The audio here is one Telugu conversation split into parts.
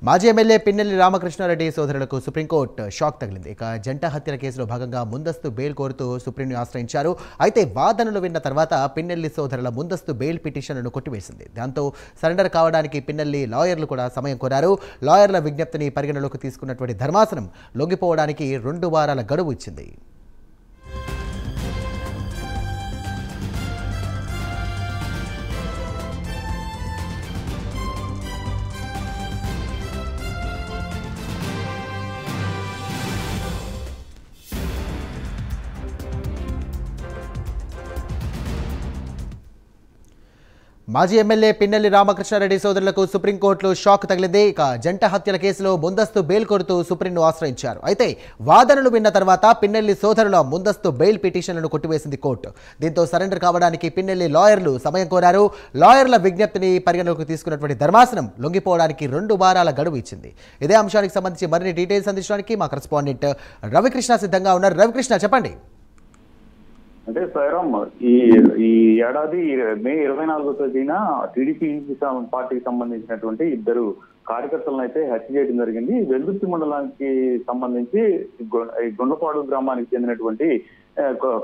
మాజీ ఎమ్మెల్యే పిన్నెల్లి రామకృష్ణారెడ్డి సోదరులకు సుప్రీంకోర్టు షాక్ తగిలింది. ఇక జంట హత్యల కేసులో భాగంగా ముందస్తు బెయిల్ కోరుతూ సుప్రీంను ఆశ్రయించారు. అయితే వాదనలు విన్న తర్వాత పిన్నెల్లి సోదరుల ముందస్తు బెయిల్ పిటిషన్లను కొట్టివేసింది. దాంతో సరెండర్ కావడానికి పిన్నెల్లి లాయర్లు కూడా సమయం కోరారు. లాయర్ల విజ్ఞప్తిని పరిగణలోకి తీసుకున్నటువంటి ధర్మాసనం లొంగిపోవడానికి 2 వారాల గడువు ఇచ్చింది. మాజీ ఎమ్మెల్యే పిన్నెల్లి రామకృష్ణారెడ్డి సోదరులకు సుప్రీంకోర్టులో షాక్ తగిలింది. ఇక జంట హత్యల కేసులో ముందస్తు బెయిల్ కోరుతూ సుప్రీంను ఆశ్రయించారు. అయితే వాదనలు విన్న తర్వాత పిన్నెల్లి సోదరుల ముందస్తు బెయిల్ పిటిషన్లను కొట్టివేసింది కోర్టు. దీంతో సరెండర్ కావడానికి పిన్నెల్లి లాయర్లు సమయం కోరారు. లాయర్ల విజ్ఞప్తిని పరిగణలోకి తీసుకున్నటువంటి ధర్మాసనం లొంగిపోవడానికి 2 వారాల గడువు ఇచ్చింది. ఇదే అంశానికి సంబంధించి మరిన్ని డీటెయిల్స్ అందించడానికి మా కరెస్పాండెంట్ రవికృష్ణ సిద్ధంగా ఉన్నారు. రవికృష్ణ, చెప్పండి. అంటే సాయిరామ్, ఈ ఏడాది మే 24వ తేదీన టీడీపీ పార్టీకి సంబంధించినటువంటి 2 కార్యకర్తలను అయితే హత్య చేయడం జరిగింది. వెల్దుర్తి మండలానికి సంబంధించి గుండ్లపాడు గ్రామానికి చెందినటువంటి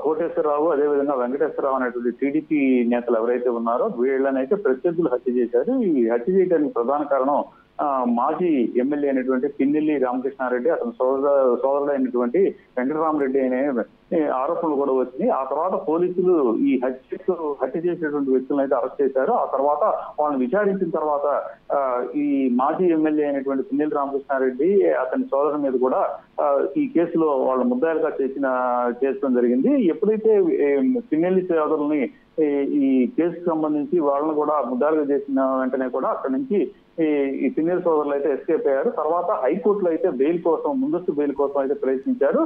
కోటేశ్వరరావు, అదేవిధంగా వెంకటేశ్వరరావు అనేటువంటి టీడీపీ నేతలు ఎవరైతే ఉన్నారో వీళ్ళనైతే ప్రత్యర్థులు హత్య చేశారు. ఈ హత్య చేయడానికి ప్రధాన కారణం మాజీ ఎమ్మెల్యే అయినటువంటి పిన్నెల్లి రామకృష్ణారెడ్డి, అతని సోదరుడు అయినటువంటి వెంకటరామరెడ్డి అనే ఆరోపణలు కూడా వచ్చినాయి. ఆ తర్వాత పోలీసులు ఈ హత్య చేసినటువంటి వ్యక్తులను అయితే అరెస్ట్ చేశారు. ఆ తర్వాత వాళ్ళని విచారించిన తర్వాత ఈ మాజీ ఎమ్మెల్యే అయినటువంటి పిన్నెల్లి రామకృష్ణారెడ్డి, అతని సోదరుడి మీద కూడా ఈ కేసులో వాళ్ళ ముద్దాయిలుగా చేర్చడం జరిగింది. ఎప్పుడైతే పిన్నెల్లి సోదరుల్ని ఈ కేసుకు సంబంధించి వాళ్ళని కూడా ముద్దాయిలుగా చేసిన వెంటనే కూడా అక్కడి నుంచి ఈ పిన్నెల్లి సోదరులు అయితే ఎస్కేప్ అయ్యారు. తర్వాత హైకోర్టులో అయితే బెయిల్ కోసం, ముందస్తు బెయిల్ కోసం అయితే ప్రయత్నించారు.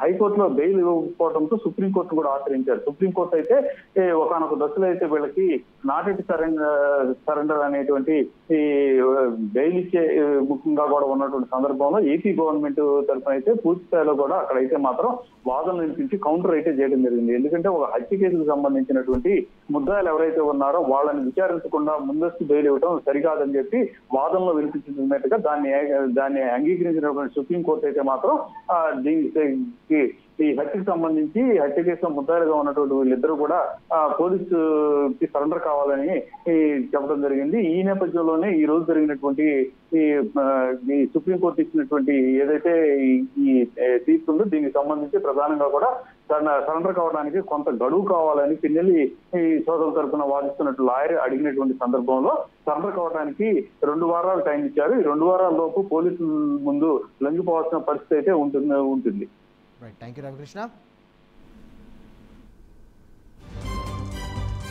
హైకోర్టులో బెయిల్ ఇవ్వకపోవడంతో సుప్రీంకోర్టును కూడా ఆశ్రయించారు. సుప్రీంకోర్టు అయితే ఒకనొక దశలో అయితే వీళ్ళకి నాట్ సరెండర్ అనేటువంటి ఈ బెయిల్ ఇచ్చే ముఖ్యంగా కూడా ఉన్నటువంటి సందర్భంలో ఏపీ గవర్నమెంట్ తరఫున అయితే పూర్తి స్థాయిలో కూడా అక్కడైతే మాత్రం వాదనలు వినిపించి కౌంటర్ అయితే చేయడం జరిగింది. ఎందుకంటే ఒక హత్య కేసుకు సంబంధించినటువంటి ముద్దాయిలు ఎవరైతే ఉన్నారో వాళ్ళని విచారించకుండా ముందస్తు బెయిల్ ఇవ్వడం సరికాదని చెప్పి వాదనలో వినిపించినట్టుగా దాన్ని అంగీకరించినటువంటి సుప్రీంకోర్టు అయితే మాత్రం దీనికి ఈ హత్యకు సంబంధించి హత్య కేసులో ముద్దాయిలుగా ఉన్నటువంటి వీళ్ళిద్దరూ కూడా పోలీసుకి సరెండర్ కావాలని చెప్పడం జరిగింది. ఈ నేపథ్యంలోనే ఈ రోజు జరిగినటువంటి ఈ సుప్రీంకోర్టు ఇచ్చినటువంటి ఏదైతే ఈ తీర్పు ఉందో దీనికి సంబంధించి ప్రధానంగా కూడా సరెండర్ కావడానికి కొంత గడువు కావాలని పిన్నెల్లి సోదరుల తరఫున వాదిస్తున్నట్టు లాయర్ అడిగినటువంటి సందర్భంలో సరెండర్ కావడానికి 2 వారాలు టైం ఇచ్చారు. ఈ 2 వారాల లోపు పోలీసుల ముందు లొంగిపోవాల్సిన పరిస్థితి అయితే ఉంటుంది. Thank you Ravikrishna.